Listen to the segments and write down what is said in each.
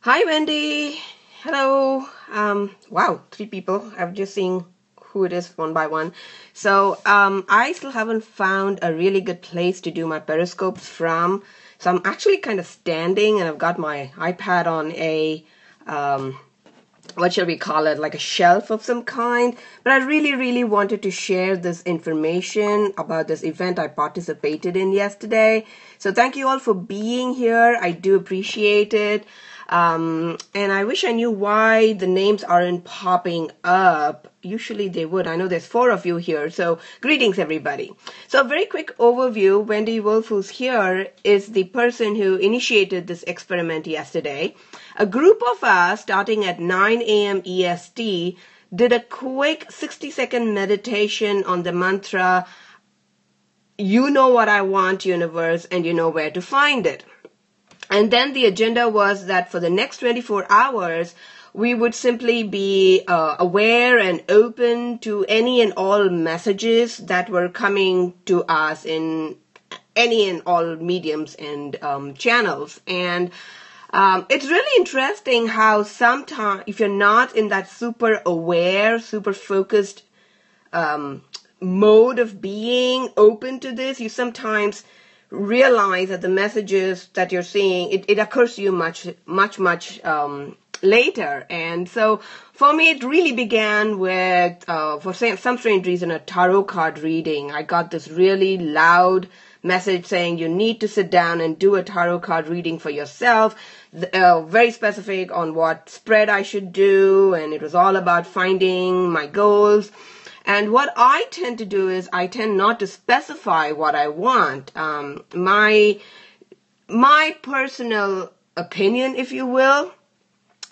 Hi, Wendy. Hello. Wow, three people. I've just seen who it is one by one. So, I still haven't found a really good place to do my periscopes from. So I'm actually kind of standing and I've got my iPad on a, what shall we call it, like a shelf of some kind. But I really wanted to share this information about this event I participated in yesterday. So thank you all for being here. I do appreciate it. And I wish I knew why the names aren't popping up. Usually they would. I know there's 4 of you here. So greetings, everybody. So a very quick overview. Wendy Wolf, who's here, is the person who initiated this experiment yesterday. A group of us, starting at 9 a.m. EST, did a quick 60-second meditation on the mantra, "You know what I want, universe, and you know where to find it." And then the agenda was that for the next 24 hours, we would simply be aware and open to any and all messages that were coming to us in any and all mediums and channels. And it's really interesting how sometimes, if you're not in that super aware, super focused mode of being open to this, you sometimes realize that the messages that you're seeing, it occurs to you much later. And so for me, it really began with, for some strange reason, a tarot card reading. I got this really loud message saying you need to sit down and do a tarot card reading for yourself, very specific on what spread I should do, and it was all about finding my goals. And what I tend to do is I tend not to specify what I want. My personal opinion, if you will,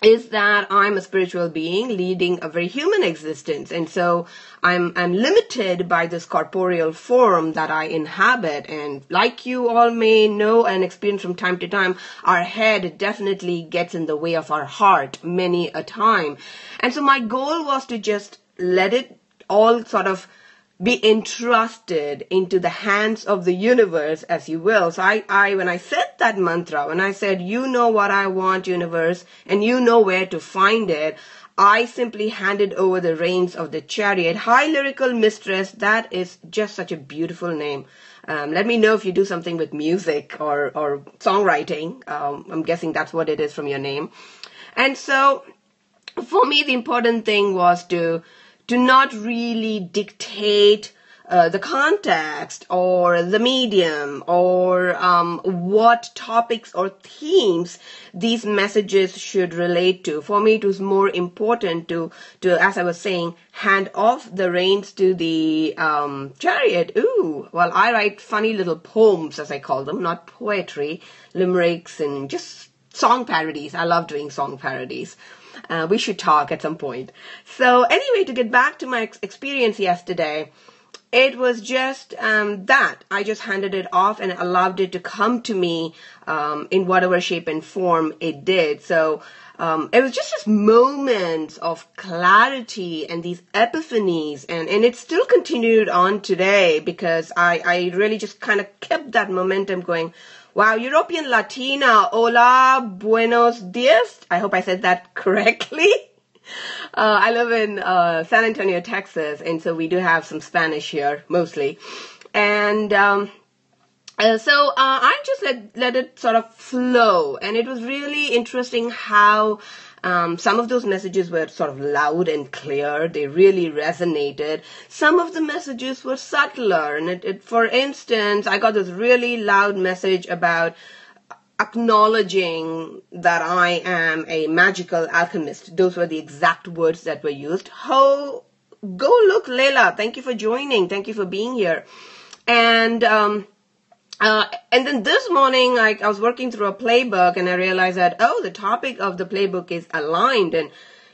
is that I'm a spiritual being leading a very human existence. And so I'm limited by this corporeal form that I inhabit. And like you all may know and experience from time to time, our head definitely gets in the way of our heart many a time. And so my goal was to just let it all sort of be entrusted into the hands of the universe, as you will. So I when I said that mantra, when I said, "You know what I want, universe, and you know where to find it," I simply handed over the reins of the chariot. Hi, lyrical mistress. That is just such a beautiful name. Let me know if you do something with music or songwriting. I'm guessing that's what it is from your name. And so for me, the important thing was to not really dictate the context or the medium or what topics or themes these messages should relate to. For me, it was more important to, as I was saying, hand off the reins to the chariot. Ooh, well, I write funny little poems, as I call them, not poetry, limericks, and just song parodies. I love doing song parodies. We should talk at some point. So anyway, to get back to my experience yesterday, it was just that. I just handed it off and allowed it to come to me in whatever shape and form it did. So it was just this moments of clarity and these epiphanies. And it still continued on today because I really just kind of kept that momentum going. Wow, European Latina, hola, buenos dias. I hope I said that correctly. I live in San Antonio, Texas, and so we do have some Spanish here, mostly. And so I just let it sort of flow. And it was really interesting how some of those messages were sort of loud and clear. They really resonated. Some of the messages were subtler. And for instance, I got this really loud message about acknowledging that I am a magical alchemist. Those were the exact words that were used. Go look, Leila. Thank you for joining. Thank you for being here. And then this morning, I was working through a playbook and I realized that, the topic of the playbook is aligned. And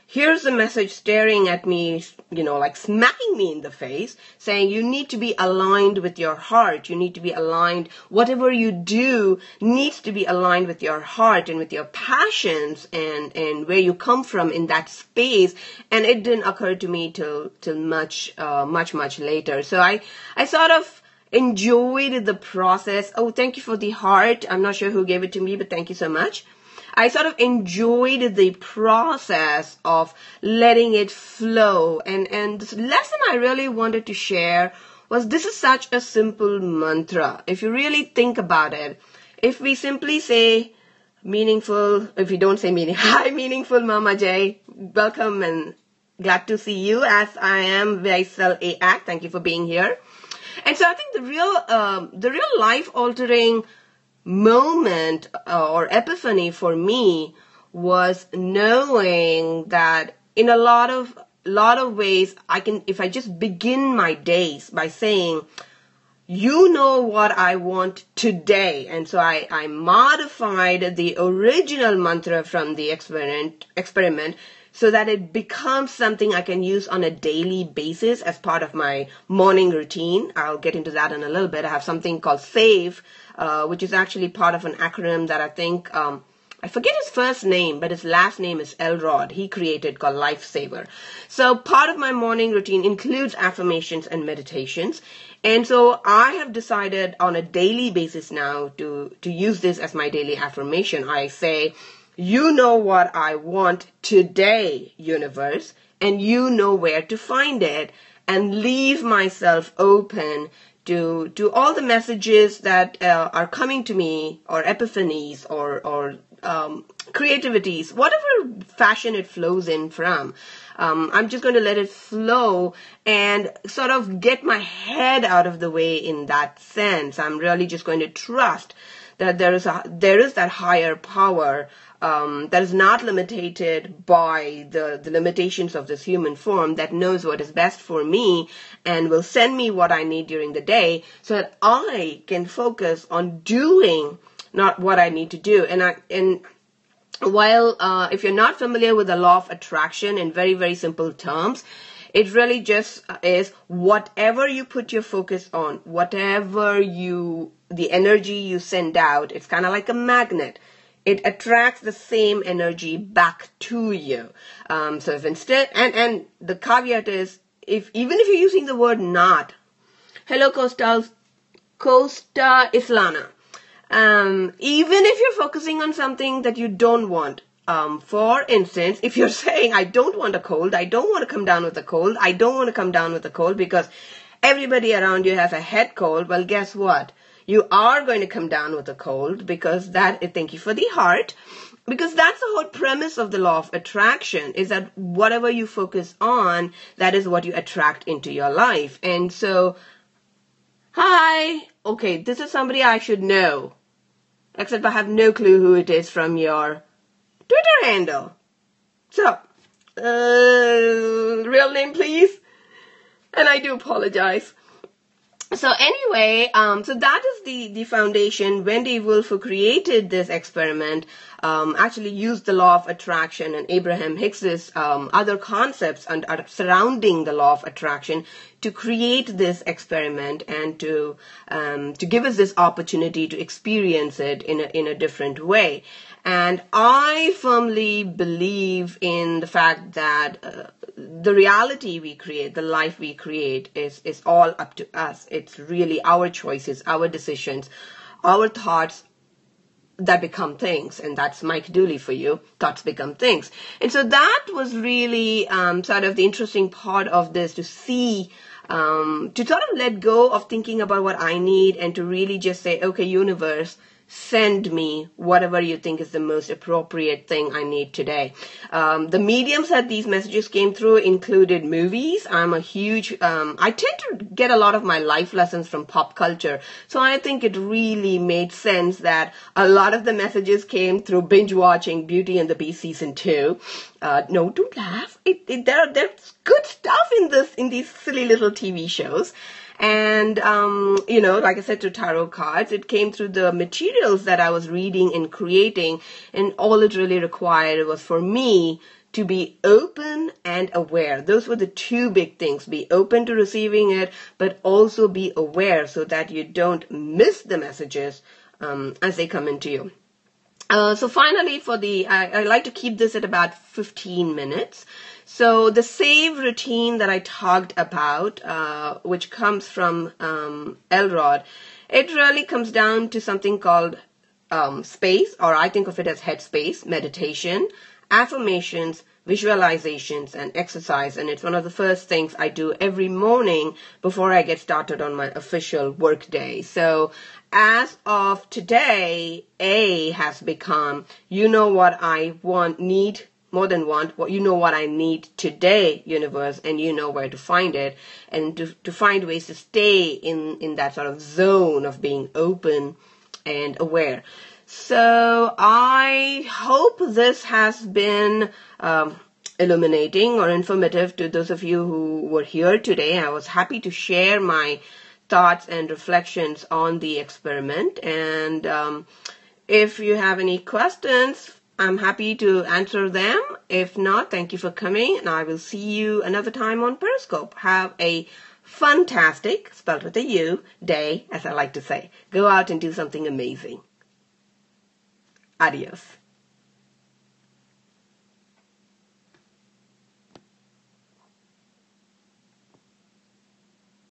here's the message staring at me, like smacking me in the face, saying you need to be aligned with your heart. You need to be aligned. Whatever you do needs to be aligned with your heart and with your passions and where you come from in that space. And it didn't occur to me till much later. So I sort of enjoyed the process. Oh, thank you for the heart. I'm not sure who gave it to me, but thank you so much. I sort of enjoyed the process of letting it flow. And this lesson I really wanted to share was, this is such a simple mantra. If you really think about it, if we simply say meaningful, if you don't say meaning, hi, meaningful Mama J, welcome and glad to see you as I am Vaisal Aak. Thank you for being here. And so I think the real life-altering moment or epiphany for me was knowing that in a lot of ways if I just begin my days by saying, you know what I want today. And so I modified the original mantra from the experiment so that it becomes something I can use on a daily basis as part of my morning routine. I'll get into that in a little bit. I have something called SAVE, which is actually part of an acronym that I think, I forget his first name, but his last name is Elrod. He created, called Lifesaver. So part of my morning routine includes affirmations and meditations. And so I have decided on a daily basis now to use this as my daily affirmation. I say, you know what I want today, universe, and you know where to find it, and leave myself open to all the messages that are coming to me, or epiphanies, or creativities, whatever fashion it flows in from. I'm just going to let it flow and sort of get my head out of the way in that sense. I'm really just going to trust that there is that higher power that is not limited by the limitations of this human form, that knows what is best for me and will send me what I need during the day so that I can focus on doing not what I need to do. And while if you're not familiar with the law of attraction in very, very simple terms, it really just is whatever you put your focus on, the energy you send out, it's kind of like a magnet. It attracts the same energy back to you. So if instead, and the caveat is, even if you're using the word not, hello Costa Islana, even if you're focusing on something that you don't want, for instance, if you're saying, I don't want a cold, I don't want to come down with a cold, I don't want to come down with a cold because everybody around you has a head cold, well, guess what? You are going to come down with a cold because thank you for the heart, because that's the whole premise of the law of attraction, is that whatever you focus on, that is what you attract into your life. And so, hi, okay, this is somebody I should know, except I have no clue who it is from your Twitter handle. So, real name, please. And I do apologize. So anyway, so that is the foundation. Wendy Wolf, who created this experiment, actually used the law of attraction and Abraham Hicks's other concepts surrounding the law of attraction to create this experiment and to give us this opportunity to experience it in a different way. And I firmly believe in the fact that the reality we create, the life we create, is all up to us. It's really our choices, our decisions, our thoughts that become things. And that's Mike Dooley for you. Thoughts become things. And so that was really sort of the interesting part of this, to see, to sort of let go of thinking about what I need and to really just say, okay, universe, send me whatever you think is the most appropriate thing I need today. The mediums that these messages came through included movies. I'm a huge, I tend to get a lot of my life lessons from pop culture. So I think it really made sense that a lot of the messages came through binge watching Beauty and the Beast season 2. No, don't laugh. There's good stuff in these silly little TV shows. And, like I said, to tarot cards, it came through the materials that I was reading and creating. And all it really required was for me to be open and aware. Those were the two big things. Be open to receiving it, but also be aware so that you don't miss the messages as they come into you. So finally, I like to keep this at about 15 minutes. So the save routine that I talked about, which comes from Elrod, it really comes down to something called space, or I think of it as headspace, meditation, affirmations, visualizations, and exercise. And it's one of the first things I do every morning before I get started on my official work day. So as of today, A has become, you know what I need, more than want, what you know what I need today, universe, and you know where to find it, and to find ways to stay in that sort of zone of being open and aware. So I hope this has been illuminating or informative to those of you who were here today. I was happy to share my thoughts and reflections on the experiment. And if you have any questions, I'm happy to answer them. If not, thank you for coming, and I will see you another time on Periscope. Have a fantastic, spelled with a U, day, as I like to say. Go out and do something amazing. Adios.